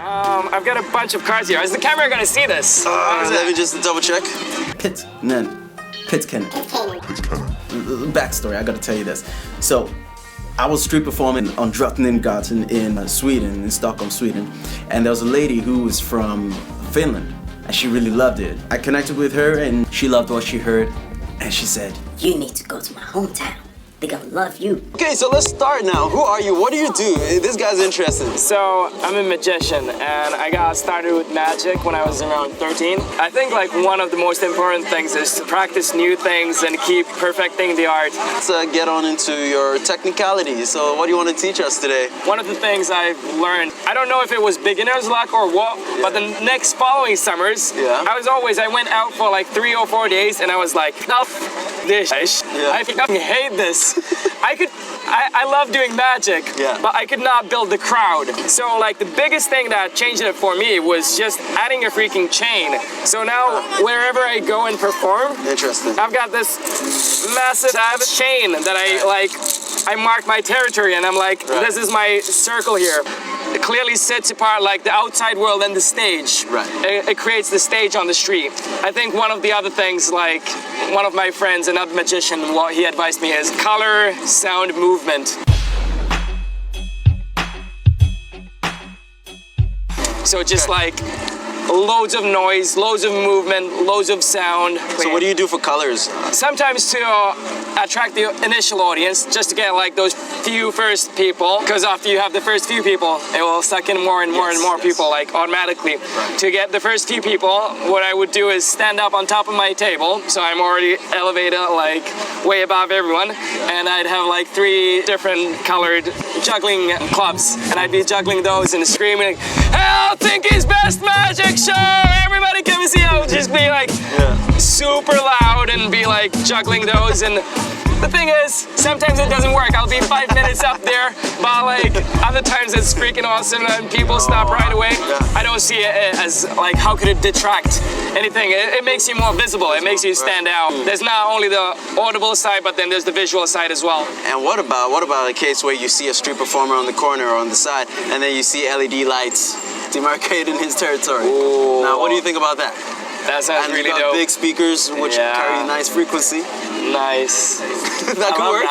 I've got a bunch of cards here. Is the camera gonna see this? Let me just double check. Pitkanen. Backstory, I gotta tell you this. So, I was street performing on Drottninggatan in Sweden, in Stockholm, Sweden. And there was a lady who was from Finland, and she really loved it. I connected with her, and she loved what she heard. And she said, "You need to go to my hometown. They're gonna love you." Okay, so let's start now. Who are you? What do you do? This guy's interested. So, I'm a magician, and I got started with magic when I was around 13. I think like one of the most important things is to practice new things and keep perfecting the art. Let's get on into your technicality. So what do you want to teach us today? One of the things I've learned, I don't know if it was beginner's luck or what, but the next following summers, I went out for like 3 or 4 days, and I was like, this. I fucking hate this. I love doing magic, but I could not build the crowd. So like the biggest thing that changed it for me was just adding a freaking chain. So now wherever I go and perform, I've got this massive chain that I mark my territory, and I'm like, this is my circle here. It clearly sets apart like the outside world and the stage. It creates the stage on the street. I think one of the other things, like one of my friends, another magician, what he advised me is color, sound, movement. So just like loads of noise, loads of movement, loads of sound. So what do you do for colors? Sometimes to attract the initial audience, just to get like those few first people, because after you have the first few people, it will suck in more and more and more people like automatically. To get the first few people, what I would do is stand up on top of my table, so I'm already elevated like way above everyone, and I'd have like 3 different colored juggling clubs, and I'd be juggling those and screaming, Helsinki's best magic show! Everybody come and see. I would just be like super loud and be like juggling those, and the thing is, sometimes it doesn't work. I'll be 5 minutes up there, but like other times it's freaking awesome and people stop right away. I don't see it as like, how could it detract anything? It makes you more visible. It makes you stand out. There's not only the audible side, but then there's the visual side as well. And what about a case where you see a street performer on the corner or on the side, and then you see LED lights demarcating his territory? Ooh. Now, what do you think about that? That sounds really dope. Big speakers which carry a nice frequency. Nice. That could work?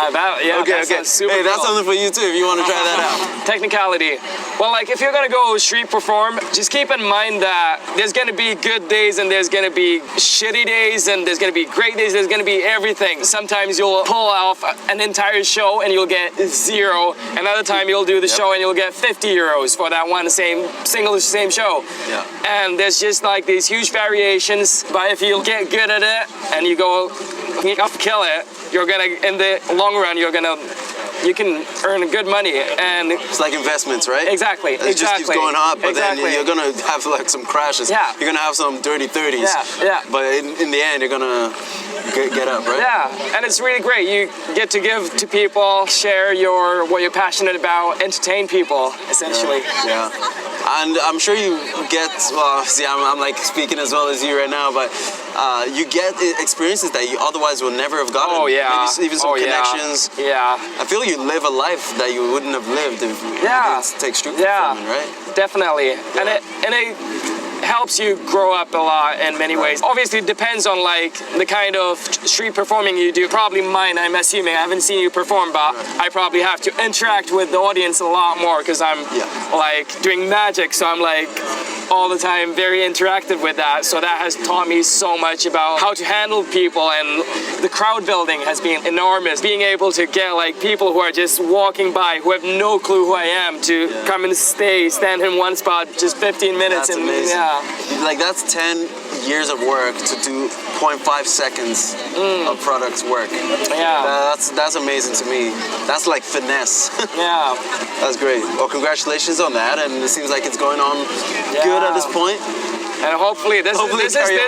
Okay. Hey, that's something for you too if you want to try that out. Technicality. Well, like if you're gonna go street perform, just keep in mind that there's gonna be good days and there's gonna be shitty days and there's gonna be great days, there's gonna be everything. Sometimes you'll pull off an entire show and you'll get 0. Another time you'll do the show and you'll get 50 euros for that one same show. And there's just like these huge variations, but if you get good at it and you go kill it, you're gonna, in the long run, you can earn good money. And it's like investments, right? Exactly. It just keeps going up, but then you're gonna have like some crashes. You're gonna have some dirty 30s. But in the end, you're gonna get up, right? Yeah, and it's really great. You get to give to people, share what you're passionate about, entertain people, essentially. And I'm sure you get, well, see, I'm like speaking as well as you right now, but you get experiences that you otherwise would never have gotten. Maybe even some connections. I feel you live a life that you wouldn't have lived if you didn't take street performing, right? Definitely. And it helps you grow up a lot in many ways. Obviously it depends on like the kind of street performing you do. Probably mine, I'm assuming. I haven't seen you perform, but I probably have to interact with the audience a lot more because I'm like doing magic, so I'm like all the time very interactive with that. So that has taught me so much about how to handle people, and the crowd building has been enormous. Being able to get like people who are just walking by, who have no clue who I am, to come and stand in one spot just 15 minutes. That's amazing. Like that's 10 years of work to do 0.5 seconds of product's work. That's amazing to me. That's like finesse. That's great. Well, congratulations on that, and it seems like it's going on good at this point. And hopefully this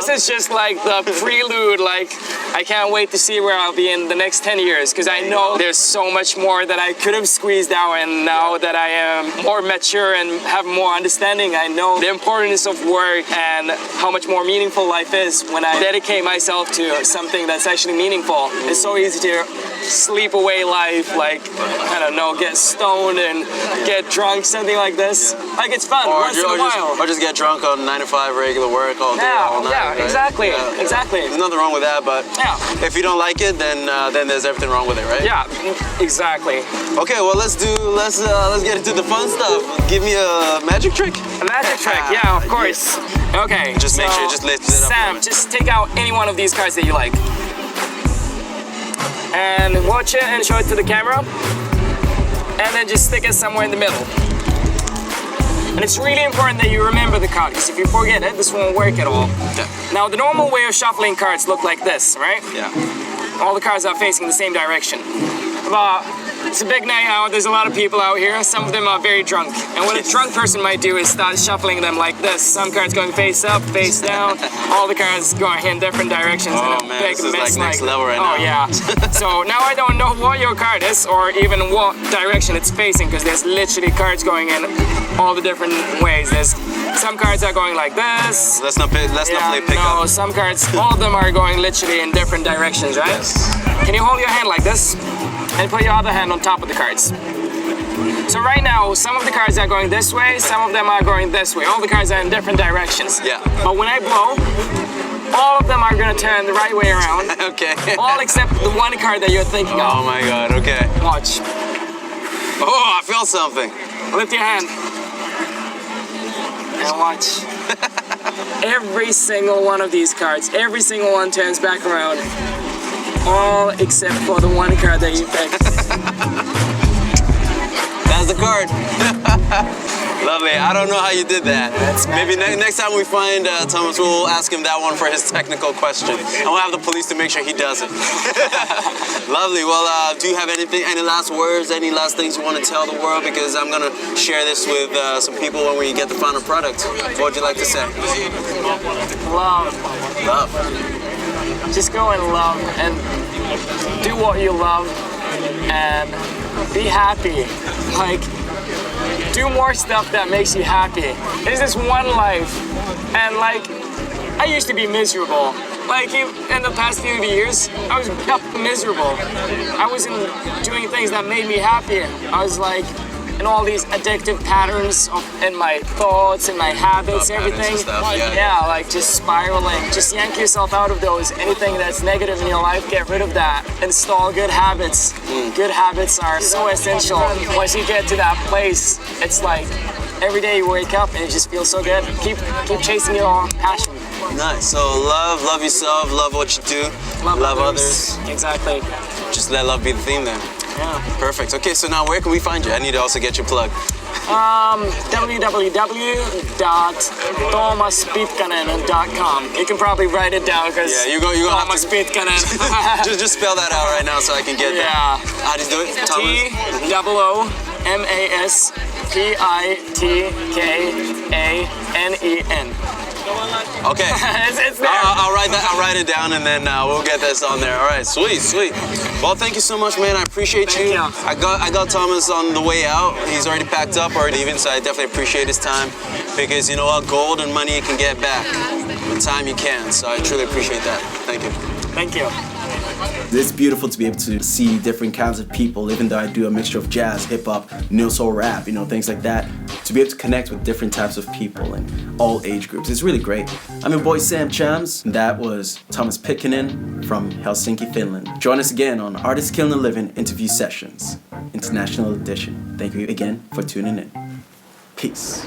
is just like the prelude. Like, I can't wait to see where I'll be in the next 10 years, because I know there's so much more that I could have squeezed out, and now that I am more mature and have more understanding, I know the importance of work and how much more meaningful life is when I dedicate myself to something that's actually meaningful. It's so easy to sleep away life, like, I don't know, get stoned and get drunk, something like this. Like, it's fun once in a while. Or just get drunk on 9 to 5 regular work all day, all night. Yeah, right? exactly, exactly. There's nothing wrong with that, but if you don't like it, then there's everything wrong with it, right? Yeah, exactly. Okay, well let's get into the fun stuff. Give me a magic trick. A magic trick, yeah, of course. Okay. Just make sure you just lift it up. Sam, just take out any one of these cards that you like. And watch it and show it to the camera. And then just stick it somewhere in the middle. And it's really important that you remember the card, because if you forget it, this won't work at all. Okay. Now, the normal way of shuffling cards look like this, right? Yeah. All the cards are facing the same direction. But it's a big night out, there's a lot of people out here, some of them are very drunk. And what a drunk person might do is start shuffling them like this. Some cards going face up, face down, all the cards going in different directions. Oh in a man, big this is mess, like next level right now. Oh yeah. So now I don't know what your card is or even what direction it's facing, because there's literally cards going in all the different ways. There's some cards are going like this. Let's not play pick up. No, some cards, all of them are going literally in different directions, right? Yes. Can you hold your hand like this? And put your other hand on top of the cards. So right now, some of the cards are going this way, some of them are going this way. All the cards are in different directions. Yeah. But when I blow, all of them are gonna turn the right way around. Okay. All except the one card that you're thinking of. Oh my god, okay. Watch. Oh, I feel something. Lift your hand. And watch. Every single one of these cards, every single one turns back around. All except for the one card that you picked. That's the card. Lovely. I don't know how you did that. Maybe next time we find Thomas, we'll ask him that one for his technical question. And we'll have the police to make sure he does it. Lovely. Well, do you have any last words, any last things you want to tell the world? Because I'm going to share this with some people when we get the final product. What would you like to say? Love. Love. Just go and love and do what you love and be happy. Like, do more stuff that makes you happy. There's this one life, and like, I used to be miserable. Like, in the past few years, I was miserable. I wasn't doing things that made me happy. I was like, in all these addictive patterns in my thoughts and my habits, everything. Yeah, like just spiraling. Just yank yourself out of those. Anything that's negative in your life, get rid of that. Install good habits. Good habits are so essential. Once you get to that place, it's like every day you wake up and it just feels so good. Keep chasing your passion. Nice. So love yourself, love what you do, love others. Exactly. Just let love be the theme then. Yeah. Perfect. Okay, so now where can we find you? I need to also get your plug. www.thoomaspitkanen.com. You can probably write it down because you're gonna Toomas have to Pitkanen. just spell that out right now so I can get that. How do you do it? TOOMASPITKANEN. Okay. it's there. I'll write it down and then we'll get this on there. All right, sweet. Well, thank you so much, man. I appreciate you. I got Thomas on the way out. He's already packed up, already even, so I definitely appreciate his time, because you know what, gold and money you can get back. With time you can. So I truly appreciate that. Thank you. Thank you. It's beautiful to be able to see different kinds of people, even though I do a mixture of jazz, hip-hop, neo-soul rap, things like that. To be able to connect with different types of people and all age groups. It's really great. I'm your boy Sam Chimes, and that was Toomas Pitkanen from Helsinki, Finland. Join us again on Artists Killing a Living Interview Sessions, International Edition. Thank you again for tuning in. Peace.